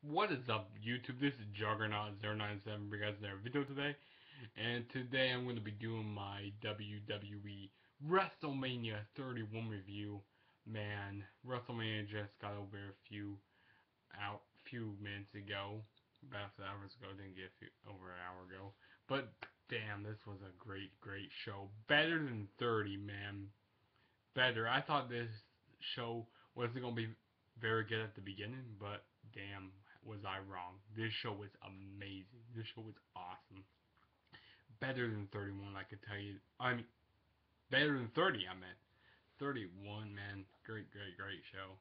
What is up, YouTube? This is Juggernaut097 bringing guys another video today. And today I'm going to be doing my WWE Wrestlemania 31 review. Man, WrestleMania just got over a few minutes ago. About hours ago, didn't get over an hour ago. But damn, this was a great show. Better than 30, man. Better. I thought this show wasn't going to be very good at the beginning, but damn, was I wrong. This show was amazing. This show was awesome. Better than 31, I could tell you. I mean, better than 30, I meant. 31, man. Great show.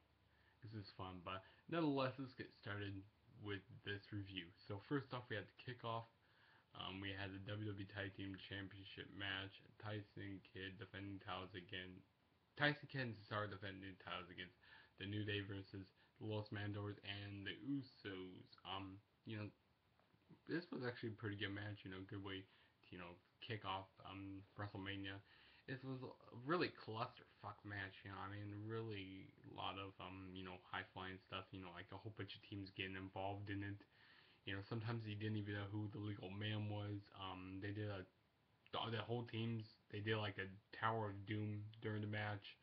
This is fun, but nonetheless, let's get started with this review. So first off, we had the kickoff. We had the WWE Tag Team Championship match. Tyson Kidd defending titles again. Tyson Kidd and Cesaro defending titles against the New Day versus the Matadores and the Usos. This was actually a pretty good match. Good way to kick off WrestleMania. This was a really clusterfuck match. Really a lot of high flying stuff. Like a whole bunch of teams getting involved in it. Sometimes you didn't even know who the legal man was. They did the whole teams. They did like a Tower of Doom during the match.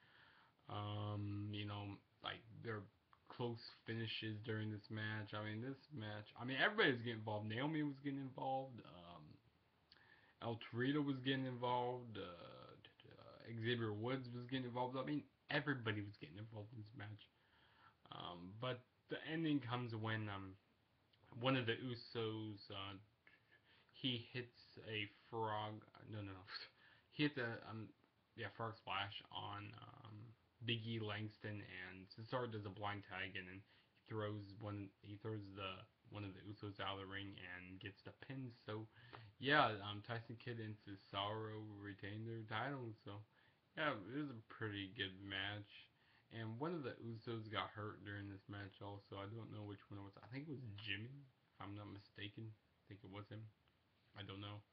Like their close finishes during this match. Everybody was getting involved. Naomi was getting involved. El Torito was getting involved. Xavier Woods was getting involved. Everybody was getting involved in this match. But the ending comes when one of the Usos he hits a frog. No. He hits a frog splash on Big E Langston, and Cesaro does a blind tag, and then he throws one of the Usos out of the ring and gets the pin. So yeah, Tyson Kidd and Cesaro retained their titles. So yeah, it was a pretty good match. And one of the Usos got hurt during this match also. I don't know which one it was. I think it was Jimmy, if I'm not mistaken. I think it was him. I don't know.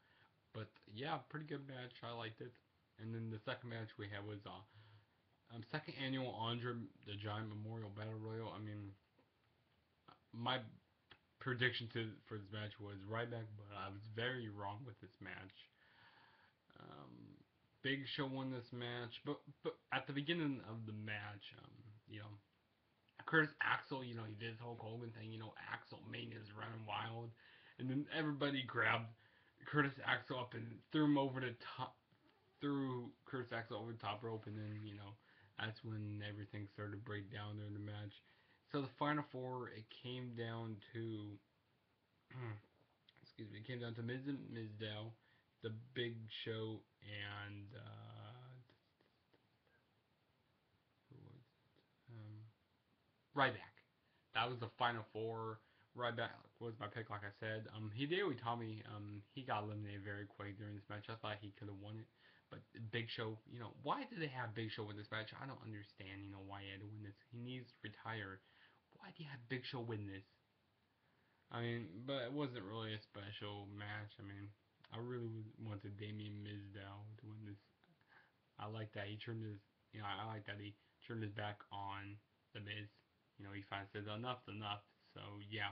But yeah, pretty good match. I liked it. And then the second match we had was second annual Andre the Giant Memorial Battle Royal. My prediction for this match was Ryback, but I was very wrong with this match. Big Show won this match, but at the beginning of the match, Curtis Axel, he did his Hulk Hogan thing, Axel Mania is running wild, and then everybody grabbed Curtis Axel up and threw him over the top, threw Curtis Axel over the top rope, and then that's when everything started to break down during the match. So the final four, it came down to it came down to Miz and Mizdow, the Big Show, and Ryback. That was the final four. Ryback was my pick, like I said. Hideo Itami, he got eliminated very quick during this match. I thought he could have won it. But Big Show, why did they have Big Show win this match? I don't understand, why he had to win this. He needs to retire. Why do you have Big Show win this? But it wasn't really a special match. I really wanted Damien Mizdow to win this. I like that he turned his, I like that he turned his back on the Miz. He finally said enough's enough. So yeah.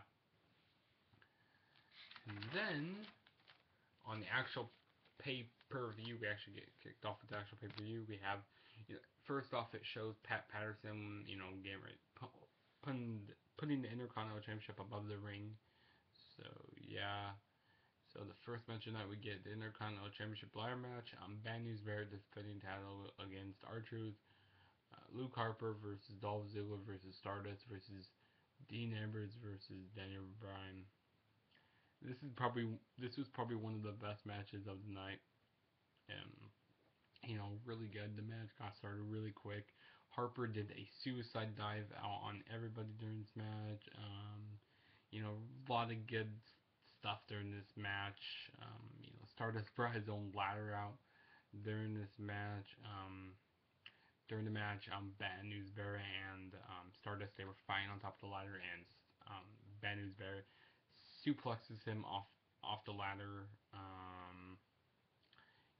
And then on the actual pay-per-view, we actually get kicked off with the actual pay-per-view. We have, first off, it shows Pat Patterson, getting ready, putting the Intercontinental Championship above the ring. So yeah. So the first match of the night, we get the Intercontinental Championship ladder match. Bad News Barrett defending title against R-Truth. Luke Harper versus Dolph Ziggler versus Stardust versus Dean Ambrose versus Daniel Bryan. This was probably one of the best matches of the night. Really good. The match got started really quick. Harper did a suicide dive out on everybody during this match. A lot of good stuff during this match. Stardust brought his own ladder out during this match. During the match, Bad News Barrett and Stardust, they were fighting on top of the ladder, and Bad News Barrett suplexes him off the ladder.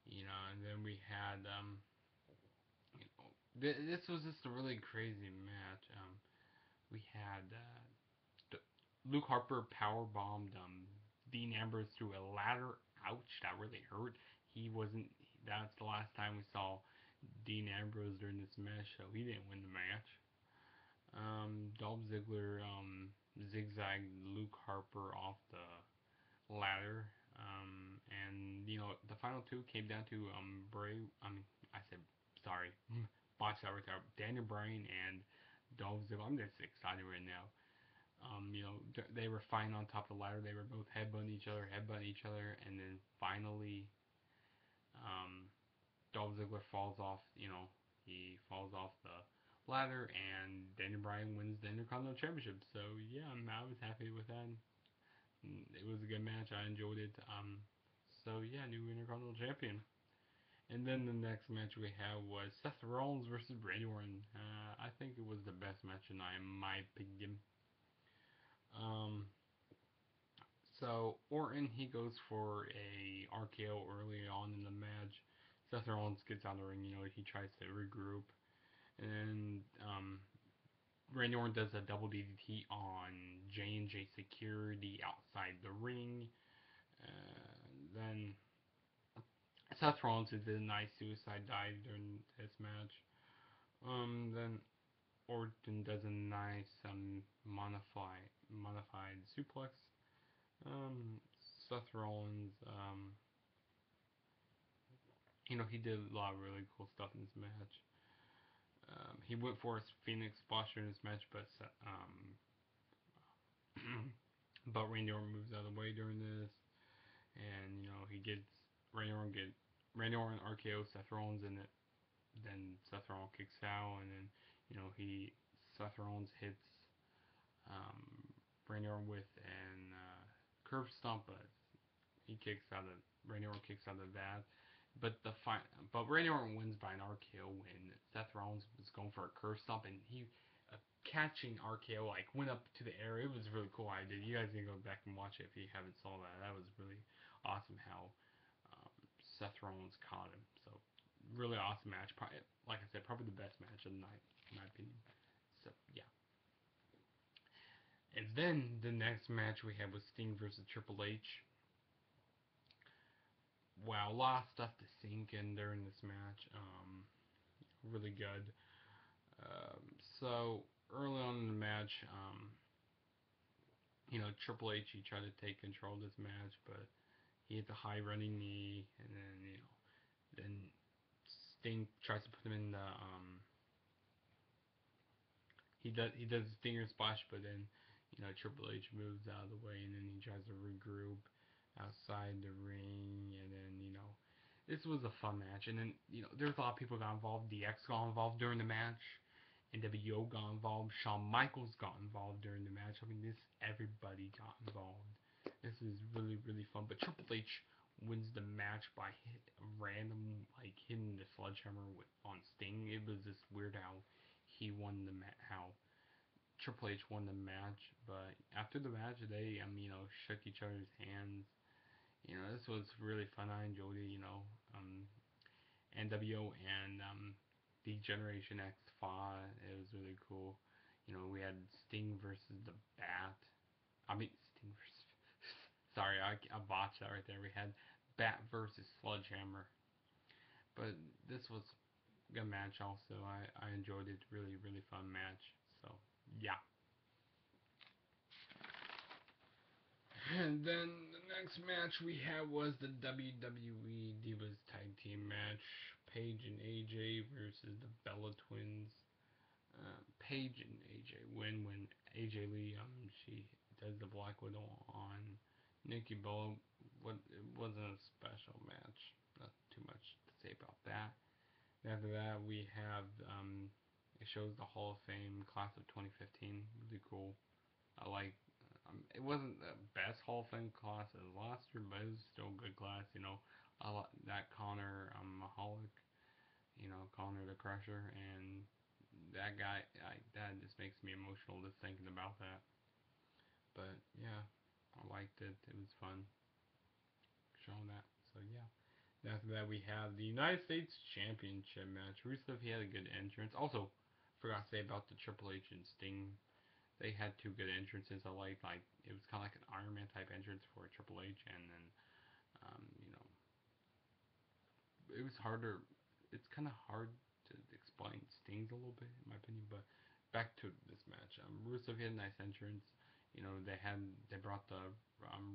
And then we had this was just a really crazy match. We had Luke Harper power bombed Dean Ambrose through a ladder. Ouch, that really hurt. He wasn't. That's the last time we saw Dean Ambrose during this match, so he didn't win the match. Dolph Ziggler zigzagged Luke Harper off the ladder. And the final two came down to Bray. I said sorry, botched that right there. Daniel Bryan and Dolph Ziggler. I'm just excited right now. They were fine on top of the ladder. They were both headbutting each other, and then finally, um, Dolph Ziggler falls off. He falls off the ladder, and Daniel Bryan wins the Intercontinental Championship. So yeah, I was happy with that. It was a good match. I enjoyed it. So yeah, new Intercontinental Champion. And then the next match we had was Seth Rollins versus Randy Orton. I think it was the best match tonight, in my opinion. Um, so Orton, he goes for a RKO early on in the match. Seth Rollins gets out of the ring. He tries to regroup, and then Randy Orton does a double DDT on J&J Security outside the ring. Then Seth Rollins did a nice suicide dive during this match. Then Orton does a nice modified suplex. Seth Rollins, he did a lot of really cool stuff in this match. He went for his Phoenix Splash in this match, but but Randy Orton moves out of the way during this, and he gets Randy Orton RKO Seth Rollins in it. Then Seth Rollins kicks out, and then Seth Rollins hits um, Randy Orton with an curb stomp, but Randy Orton kicks out of that. But Randy Orton wins by an RKO when Seth Rollins was going for a curb stomp, and he catching RKO went up to the air. It was a really cool idea. You guys need to go back and watch it if you haven't saw that. That was really awesome how Seth Rollins caught him. So really awesome match. Probably, like I said, probably the best match of the night in my opinion. So yeah. And then the next match we had was Sting versus Triple H. Wow, a lot of stuff to sink in during this match. Really good. Um, so early on in the match, Triple H, he tried to take control of this match, but he hit the high running knee, and then Sting tries to put him in the he does the stinger splash, but then Triple H moves out of the way, and then he tries to regroup outside the ring, and then this was a fun match, and then there's a lot of people got involved. DX got involved during the match. NWO got involved. Shawn Michaels got involved during the match. I mean, everybody got involved. This is really, really fun. But Triple H wins the match by hitting the sledgehammer on Sting. It was just weird how he won how Triple H won the match. But after the match, they shook each other's hands. This was really fun. I enjoyed it. NWO and the Generation X fought. It was really cool. We had Sting versus the Bat. I mean, Sting versus. Sorry, I botched that right there. We had Bat versus Sledgehammer. But this was a good match also. I enjoyed it. Really, really fun match. So, yeah. And then the next match we had was the WWE Divas Tag Team match. Paige and AJ versus the Bella Twins. Paige and AJ win when AJ Lee she does the Black Widow on Nikki Bella. It wasn't a special match. Not too much to say about that. After that we have it shows the Hall of Fame class of 2015. Really cool. I like. It wasn't the best Hall of Fame class as last year, but it was still a good class. I like that Connor Mahalik. Connor the Crusher, and that guy, that just makes me emotional just thinking about that. But yeah, I liked it. It was fun showing that. So yeah. After that, we have the United States Championship match. Rusev, he had a good entrance. Also, forgot to say about the Triple H and Sting they had two good entrances. I like it was kind of like an Iron Man type entrance for Triple H, and then you know, it was harder. It's kind of hard to explain Stings a little bit, in my opinion. But back to this match, Rusev had a nice entrance. You know, they brought the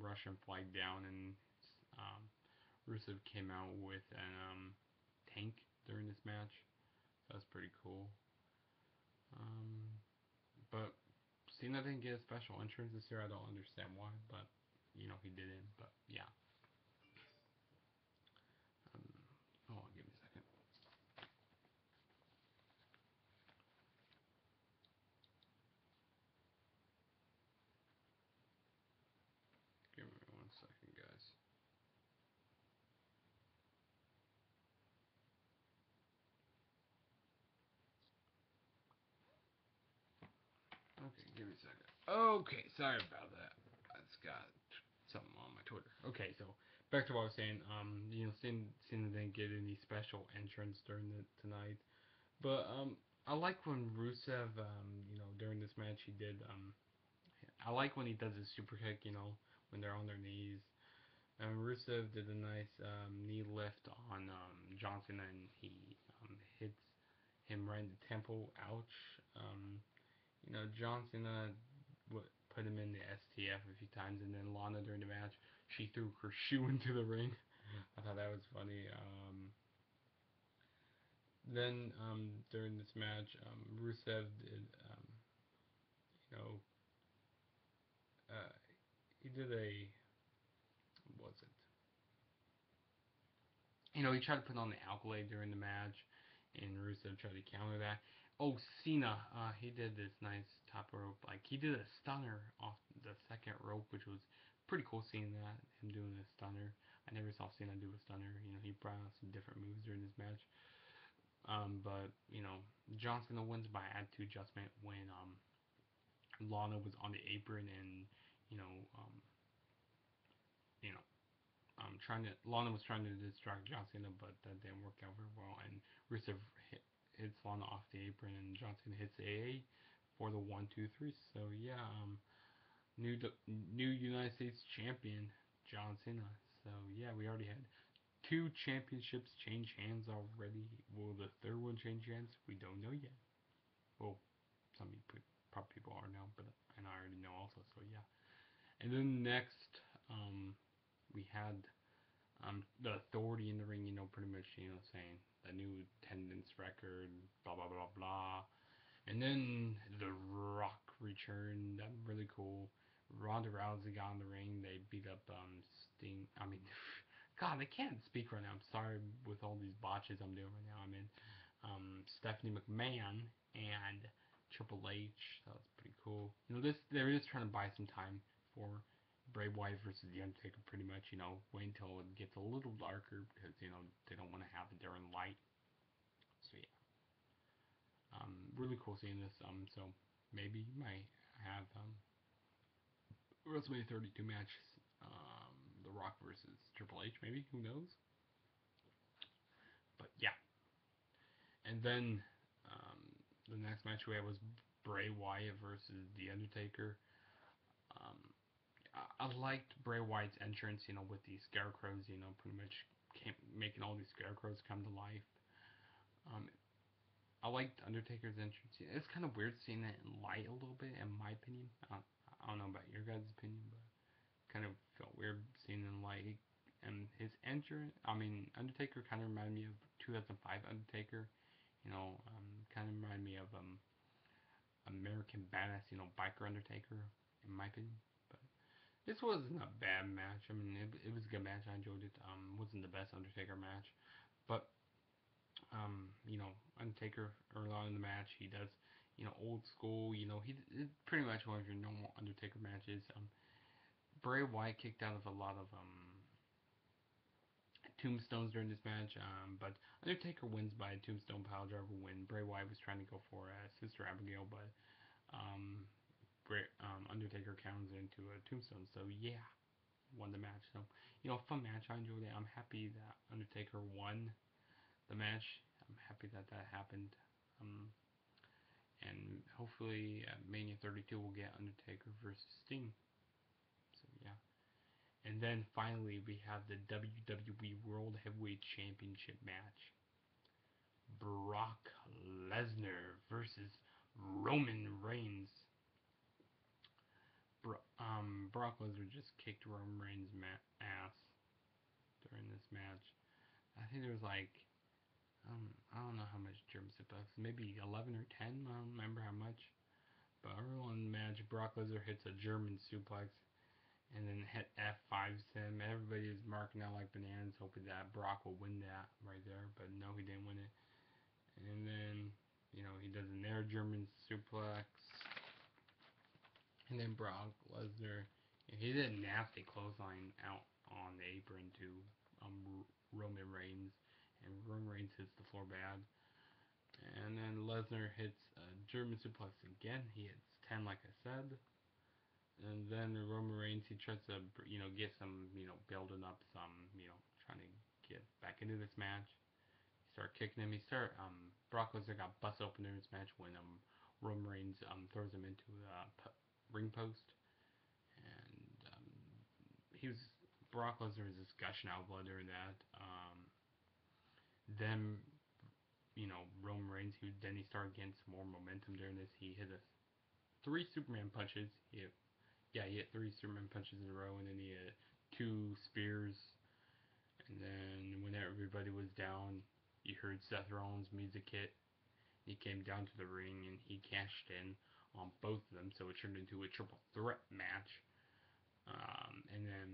Russian flag down, and um, Rusev came out with an tank during this match. So that's pretty cool. Um, but Cena didn't get a special entrance this year. I don't understand why, but you know he didn't. But yeah. Um, hold on, give me a second. Give me 1 second, guys. Okay, give me a second. Okay, sorry about that. I just got something on my Twitter. Okay, so back to what I was saying. You know, Cena didn't get any special entrance during the tonight, but I like when Rusev, you know, during this match he did. I like when he does his super kick. You know, when they're on their knees. Rusev did a nice knee lift on John Cena, and he hits him right in the temple. Ouch. You know, John Cena put him in the STF a few times, and then Lana during the match, she threw her shoe into the ring. I thought that was funny. Then during this match, Rusev did, you know, uh, he did a, what was it? You know, he tried to put on the accolade during the match, and Rusev tried to counter that. Oh, Cena, he did this nice top rope, like he did a stunner off the second rope, which was pretty cool seeing that, him doing a stunner. I never saw Cena do a stunner. You know, he brought out some different moves during this match. But you know, John Cena wins by attitude adjustment when Lana was on the apron and you know, um, you know, Lana was trying to distract John Cena, but that didn't work out very well. And Rusev hits Lana off the apron, and John Cena hits AA for the 1, 2, 3. So yeah, new new United States champion John Cena. So yeah, we already had two championships change hands already. Will the third one change hands? We don't know yet. Well, some people, probably people are now, but and I already know also. So yeah. And then next, we had the authority in the ring, you know, pretty much, you know, saying the new attendance record, blah blah blah blah. And then The Rock returned. That really cool. Ronda Rousey got in the ring. They beat up Sting. I mean, God, I can't speak right now. I'm sorry with all these botches I'm doing right now. I mean, Stephanie McMahon and Triple H. That was pretty cool. You know, they're just trying to buy some time for Bray Wyatt versus The Undertaker. Pretty much, you know, wait until it gets a little darker because you know they don't want to have it during light. So yeah, really cool seeing this. So maybe you might have WrestleMania 32 match. The Rock versus Triple H. Maybe who knows? But yeah, and then um, the next match we had was Bray Wyatt versus The Undertaker. Um, I liked Bray Wyatt's entrance, you know, with these scarecrows, you know, pretty much making all these scarecrows come to life. Um, I liked Undertaker's entrance. It's kind of weird seeing it in light a little bit, in my opinion. I don't know about your guys' opinion, but kind of felt weird seeing it in light. And his entrance, I mean, Undertaker kind of reminded me of 2005 Undertaker. You know, kind of reminded me of American Badass, you know, biker Undertaker, in my opinion. But this wasn't a bad match. I mean, it was a good match. I enjoyed it. Wasn't the best Undertaker match, but you know, Undertaker early on in the match, he does, you know, old school. You know, he pretty much one of your normal Undertaker matches. Bray Wyatt kicked out of a lot of tombstones during this match, but Undertaker wins by a tombstone piledriver when Bray Wyatt was trying to go for Sister Abigail, but um, Undertaker counts into a tombstone. So yeah, won the match. So you know, fun match. I enjoyed it. I'm happy that Undertaker won the match. I'm happy that that happened. Um, And hopefully at Mania 32 we'll get Undertaker versus Sting. So yeah. And then finally we have the WWE World Heavyweight Championship match. Brock Lesnar versus Roman Reigns. Brock Lesnar just kicked Roman Reigns' ass during this match. I think there was like, I don't know how much German suplex, maybe 11 or 10, I don't remember how much. But early on in the match, Brock Lesnar hits a German suplex and then hit F5s him. Everybody is marking out like bananas, hoping that Brock will win that right there. But no, he didn't win it. And then, he does another German suplex. And then Brock Lesnar, he did a nasty clothesline out on the apron to Roman Reigns. And Roman Reigns hits the floor bad. And then Lesnar hits a German suplex again. He hits 10 like I said. And then Roman Reigns, he tries to, get some, building up some, trying to get back into this match. He started kicking him. Brock Lesnar got bust open in this match when Roman Reigns throws him into the ring post. And Brock Lesnar was just gushing out blood during that. Then, Roman Reigns, then he started getting some more momentum during this. He hit 3 Superman punches. He hit 3 Superman punches in a row, and then he hit 2 spears. And then when everybody was down, you heard Seth Rollins' music hit. He came down to the ring and he cashed in on both of them, so it turned into a triple threat match. And then,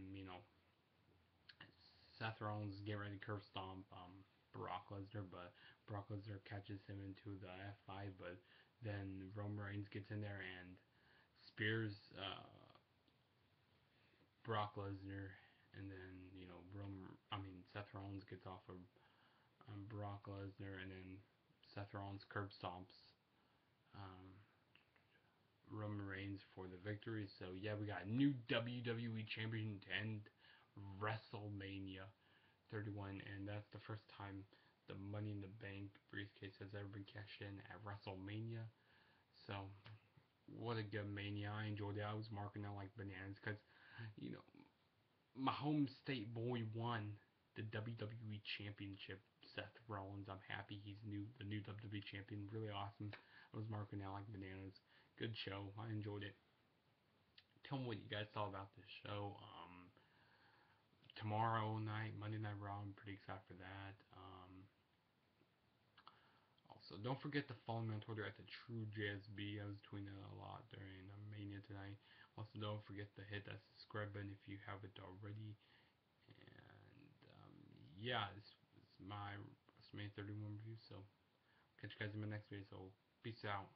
Seth Rollins is getting ready to curve stomp Brock Lesnar, but Brock Lesnar catches him into the F5, but then Roman Reigns gets in there and spears Brock Lesnar, and then Seth Rollins gets off of Brock Lesnar, and then Seth Rollins curb stomps Roman Reigns for the victory. So yeah, we got a new WWE champion to end Wrestlemania 31, and that's the first time the Money in the Bank briefcase has ever been cashed in at WrestleMania. So what a good Mania. I enjoyed it. I was marking out like bananas because, my home state boy won the WWE Championship. Seth Rollins. I'm happy he's the new WWE champion. Really awesome. I was marking out like bananas. Good show. I enjoyed it. Tell me what you guys thought about this show. Tomorrow night, Monday Night Raw. I'm pretty excited for that. Also, don't forget to follow me on Twitter at the True JSB. I was tweeting a lot during Mania tonight. Also, don't forget to hit that subscribe button if you haven't already. And yeah, this is my WrestleMania 31 review. So catch you guys in my next video. So peace out.